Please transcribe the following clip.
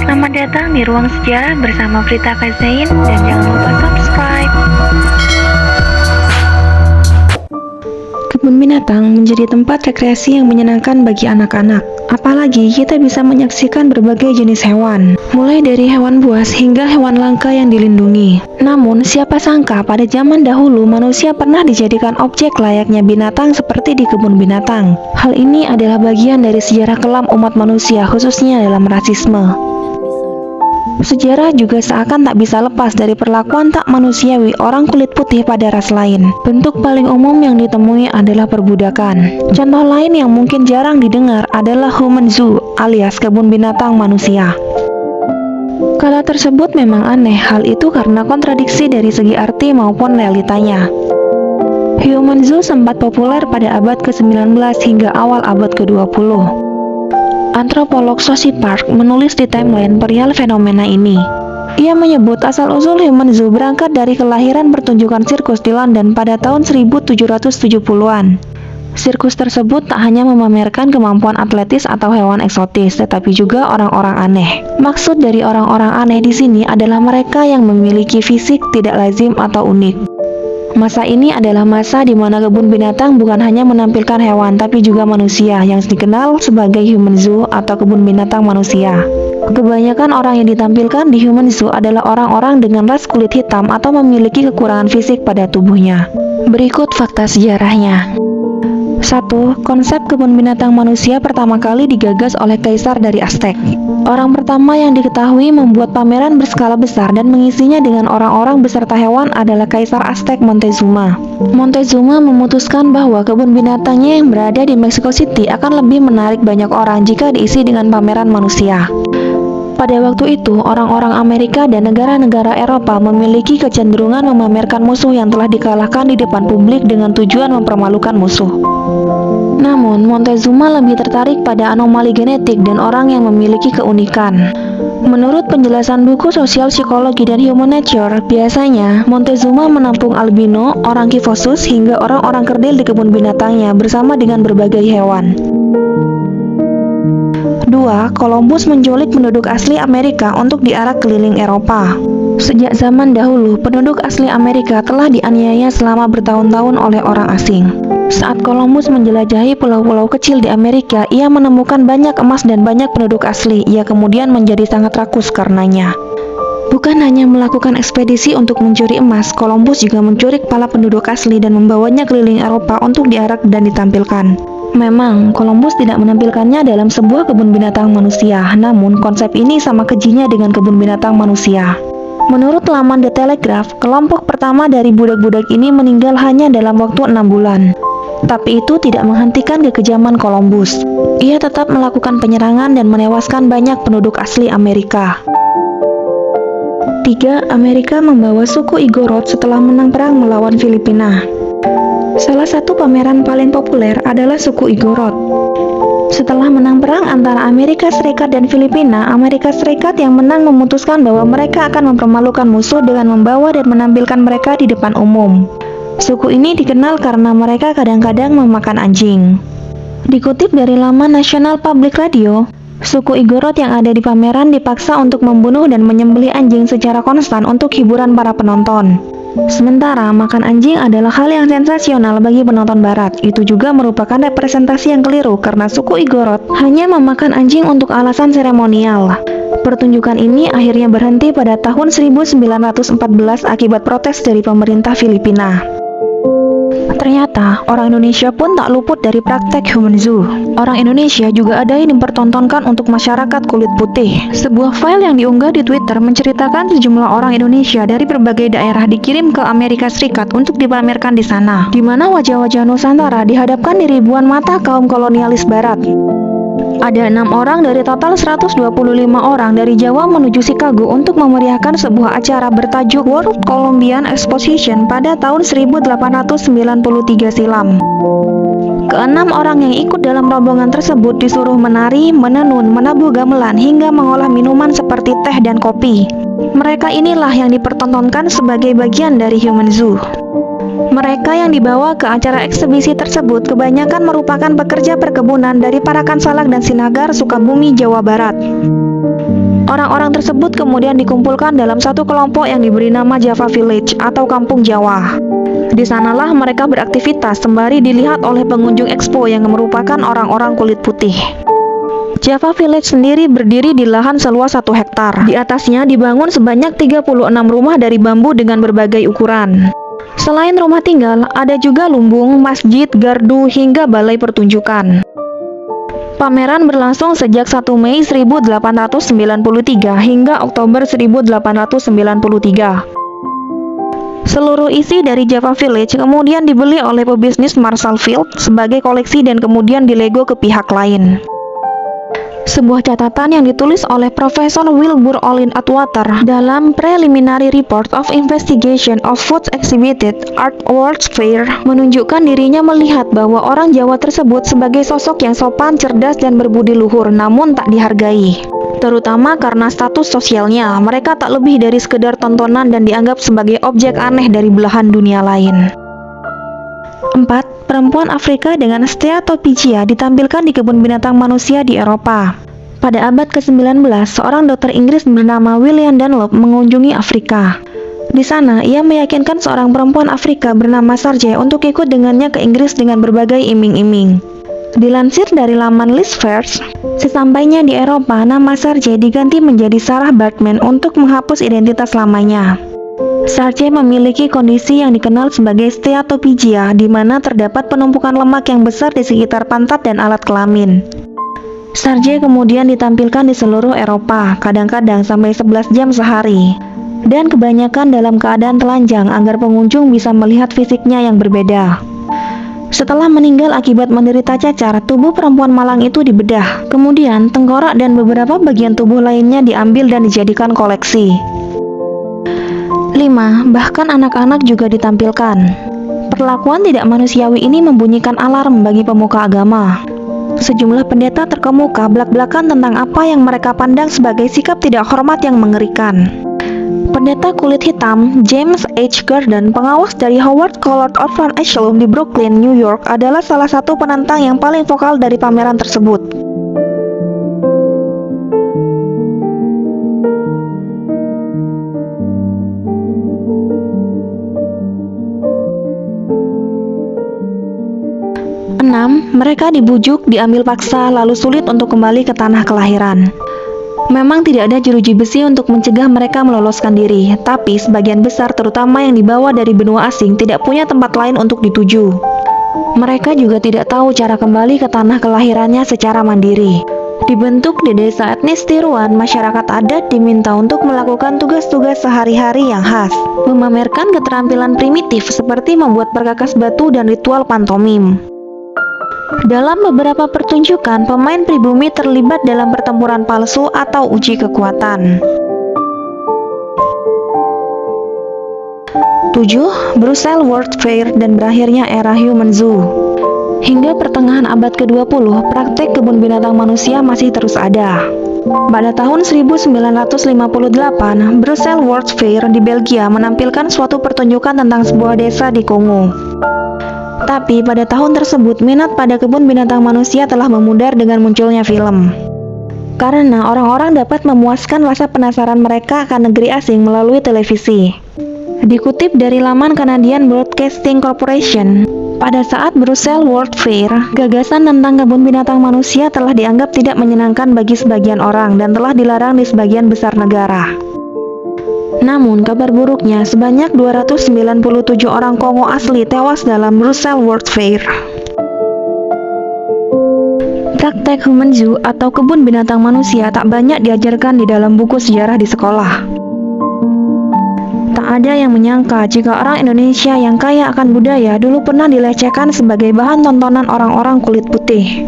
Selamat datang di Ruang Sejarah bersama Prita Kazain dan jangan lupa subscribe. Kebun binatang menjadi tempat rekreasi yang menyenangkan bagi anak-anak. Apalagi kita bisa menyaksikan berbagai jenis hewan, mulai dari hewan buas hingga hewan langka yang dilindungi. Namun, siapa sangka pada zaman dahulu manusia pernah dijadikan objek layaknya binatang seperti di kebun binatang. Hal ini adalah bagian dari sejarah kelam umat manusia, khususnya dalam rasisme. Sejarah juga seakan tak bisa lepas dari perlakuan tak manusiawi orang kulit putih pada ras lain. Bentuk paling umum yang ditemui adalah perbudakan. Contoh lain yang mungkin jarang didengar adalah human zoo alias kebun binatang manusia. Kata tersebut memang aneh, hal itu karena kontradiksi dari segi arti maupun realitanya. Human zoo sempat populer pada abad ke-19 hingga awal abad ke-20. Antropolog Sophie Park menulis di timeline perihal fenomena ini. Ia menyebut asal-usul human zoo berangkat dari kelahiran pertunjukan sirkus di London pada tahun 1770-an. Sirkus tersebut tak hanya memamerkan kemampuan atletis atau hewan eksotis, tetapi juga orang-orang aneh. Maksud dari orang-orang aneh di sini adalah mereka yang memiliki fisik tidak lazim atau unik. Masa ini adalah masa di mana kebun binatang bukan hanya menampilkan hewan, tapi juga manusia yang dikenal sebagai human zoo atau kebun binatang manusia. Kebanyakan orang yang ditampilkan di human zoo adalah orang-orang dengan ras kulit hitam atau memiliki kekurangan fisik pada tubuhnya. Berikut fakta sejarahnya. 1. Konsep kebun binatang manusia pertama kali digagas oleh kaisar dari Aztec. Orang pertama yang diketahui membuat pameran berskala besar dan mengisinya dengan orang-orang beserta hewan adalah Kaisar Aztec Montezuma. Montezuma memutuskan bahwa kebun binatangnya yang berada di Mexico City akan lebih menarik banyak orang jika diisi dengan pameran manusia. Pada waktu itu, orang-orang Amerika dan negara-negara Eropa memiliki kecenderungan memamerkan musuh yang telah dikalahkan di depan publik dengan tujuan mempermalukan musuh. Namun, Montezuma lebih tertarik pada anomali genetik dan orang yang memiliki keunikan. Menurut penjelasan buku Sosial Psikologi dan Human Nature, biasanya Montezuma menampung albino, orang kifosus, hingga orang-orang kerdil di kebun binatangnya bersama dengan berbagai hewan. 2. Columbus menculik penduduk asli Amerika untuk diarak keliling Eropa. Sejak zaman dahulu, penduduk asli Amerika telah dianiaya selama bertahun-tahun oleh orang asing. Saat Columbus menjelajahi pulau-pulau kecil di Amerika, ia menemukan banyak emas dan banyak penduduk asli. Ia kemudian menjadi sangat rakus karenanya. Bukan hanya melakukan ekspedisi untuk mencuri emas, Columbus juga mencuri kepala penduduk asli dan membawanya keliling Eropa untuk diarak dan ditampilkan. Memang, Columbus tidak menampilkannya dalam sebuah kebun binatang manusia, namun konsep ini sama kejinya dengan kebun binatang manusia. Menurut laman The Telegraph, kelompok pertama dari budak-budak ini meninggal hanya dalam waktu 6 bulan. Tapi itu tidak menghentikan kekejaman Columbus. Ia tetap melakukan penyerangan dan menewaskan banyak penduduk asli Amerika. 3. Amerika membawa suku Igorot setelah menang perang melawan Filipina. Salah satu pameran paling populer adalah suku Igorot. Setelah menang perang antara Amerika Serikat dan Filipina, Amerika Serikat yang menang memutuskan bahwa mereka akan mempermalukan musuh dengan membawa dan menampilkan mereka di depan umum. Suku ini dikenal karena mereka kadang-kadang memakan anjing. Dikutip dari laman National Public Radio, suku Igorot yang ada di pameran dipaksa untuk membunuh dan menyembelih anjing secara konstan untuk hiburan para penonton. Sementara makan anjing adalah hal yang sensasional bagi penonton barat. Itu juga merupakan representasi yang keliru karena suku Igorot hanya memakan anjing untuk alasan seremonial. Pertunjukan ini akhirnya berhenti pada tahun 1914 akibat protes dari pemerintah Filipina. Ternyata, orang Indonesia pun tak luput dari praktek human zoo. Orang Indonesia juga ada yang dipertontonkan untuk masyarakat kulit putih. Sebuah file yang diunggah di Twitter menceritakan sejumlah orang Indonesia dari berbagai daerah dikirim ke Amerika Serikat untuk dipamerkan di sana, di mana wajah-wajah Nusantara dihadapkan di ribuan mata kaum kolonialis Barat. Ada 6 orang dari total 125 orang dari Jawa menuju Chicago untuk memeriahkan sebuah acara bertajuk World Columbian Exposition pada tahun 1893 silam. Keenam orang yang ikut dalam rombongan tersebut disuruh menari, menenun, menabuh gamelan, hingga mengolah minuman seperti teh dan kopi. Mereka inilah yang dipertontonkan sebagai bagian dari human zoo. Mereka yang dibawa ke acara eksebisi tersebut kebanyakan merupakan pekerja perkebunan dari Parakan Salak dan Sinagar, Sukabumi, Jawa Barat. Orang-orang tersebut kemudian dikumpulkan dalam satu kelompok yang diberi nama Java Village atau Kampung Jawa. Di sanalah mereka beraktivitas sembari dilihat oleh pengunjung expo yang merupakan orang-orang kulit putih. Java Village sendiri berdiri di lahan seluas 1 hektar. Di atasnya dibangun sebanyak 36 rumah dari bambu dengan berbagai ukuran. Selain rumah tinggal, ada juga lumbung, masjid, gardu, hingga balai pertunjukan. Pameran berlangsung sejak 1 Mei 1893 hingga Oktober 1893. Seluruh isi dari Java Village kemudian dibeli oleh pebisnis Marshall Field sebagai koleksi dan kemudian dilego ke pihak lain. Sebuah catatan yang ditulis oleh Profesor Wilbur Olin Atwater dalam Preliminary Report of Investigation of Foods Exhibited at World's Fair menunjukkan dirinya melihat bahwa orang Jawa tersebut sebagai sosok yang sopan, cerdas, dan berbudi luhur namun tak dihargai. Terutama karena status sosialnya, mereka tak lebih dari sekedar tontonan dan dianggap sebagai objek aneh dari belahan dunia lain. 4. Perempuan Afrika dengan Steatopygia ditampilkan di kebun binatang manusia di Eropa. Pada abad ke-19, seorang dokter Inggris bernama William Dunlop mengunjungi Afrika. Di sana, ia meyakinkan seorang perempuan Afrika bernama Sarje untuk ikut dengannya ke Inggris dengan berbagai iming-iming. Dilansir dari laman List First, sesampainya di Eropa, nama Sarje diganti menjadi Sarah Bartman untuk menghapus identitas lamanya. Sarje memiliki kondisi yang dikenal sebagai Steatopygia, di mana terdapat penumpukan lemak yang besar di sekitar pantat dan alat kelamin. Sarje kemudian ditampilkan di seluruh Eropa, kadang-kadang sampai 11 jam sehari, dan kebanyakan dalam keadaan telanjang agar pengunjung bisa melihat fisiknya yang berbeda. Setelah meninggal akibat menderita cacar, tubuh perempuan malang itu dibedah. Kemudian, tengkorak dan beberapa bagian tubuh lainnya diambil dan dijadikan koleksi. 5. Bahkan anak-anak juga ditampilkan. Perlakuan tidak manusiawi ini membunyikan alarm bagi pemuka agama. Sejumlah pendeta terkemuka belak-belakan tentang apa yang mereka pandang sebagai sikap tidak hormat yang mengerikan. Pendeta kulit hitam James H. Garden, pengawas dari Howard Colored Orphan Asylum di Brooklyn, New York, adalah salah satu penantang yang paling vokal dari pameran tersebut. Mereka dibujuk, diambil paksa, lalu sulit untuk kembali ke tanah kelahiran. Memang tidak ada jeruji besi untuk mencegah mereka meloloskan diri, tapi sebagian besar terutama yang dibawa dari benua asing tidak punya tempat lain untuk dituju. Mereka juga tidak tahu cara kembali ke tanah kelahirannya secara mandiri. Dibentuk di desa etnis tiruan, masyarakat adat diminta untuk melakukan tugas-tugas sehari-hari yang khas, memamerkan keterampilan primitif seperti membuat perkakas batu dan ritual pantomim. Dalam beberapa pertunjukan, pemain pribumi terlibat dalam pertempuran palsu atau uji kekuatan. 7. Brussels World Fair dan berakhirnya era Human Zoo. Hingga pertengahan abad ke-20, praktek kebun binatang manusia masih terus ada. Pada tahun 1958, Brussels World Fair di Belgia menampilkan suatu pertunjukan tentang sebuah desa di Kongo. Tapi pada tahun tersebut, minat pada kebun binatang manusia telah memudar dengan munculnya film. Karena orang-orang dapat memuaskan rasa penasaran mereka akan negeri asing melalui televisi. Dikutip dari laman Canadian Broadcasting Corporation, pada saat Brussels World Fair, gagasan tentang kebun binatang manusia telah dianggap tidak menyenangkan bagi sebagian orang dan telah dilarang di sebagian besar negara. Namun, kabar buruknya, sebanyak 297 orang Kongo asli tewas dalam Brussels World Fair. Praktek Human Zoo atau kebun binatang manusia tak banyak diajarkan di dalam buku sejarah di sekolah. Tak ada yang menyangka jika orang Indonesia yang kaya akan budaya dulu pernah dilecehkan sebagai bahan tontonan orang-orang kulit putih.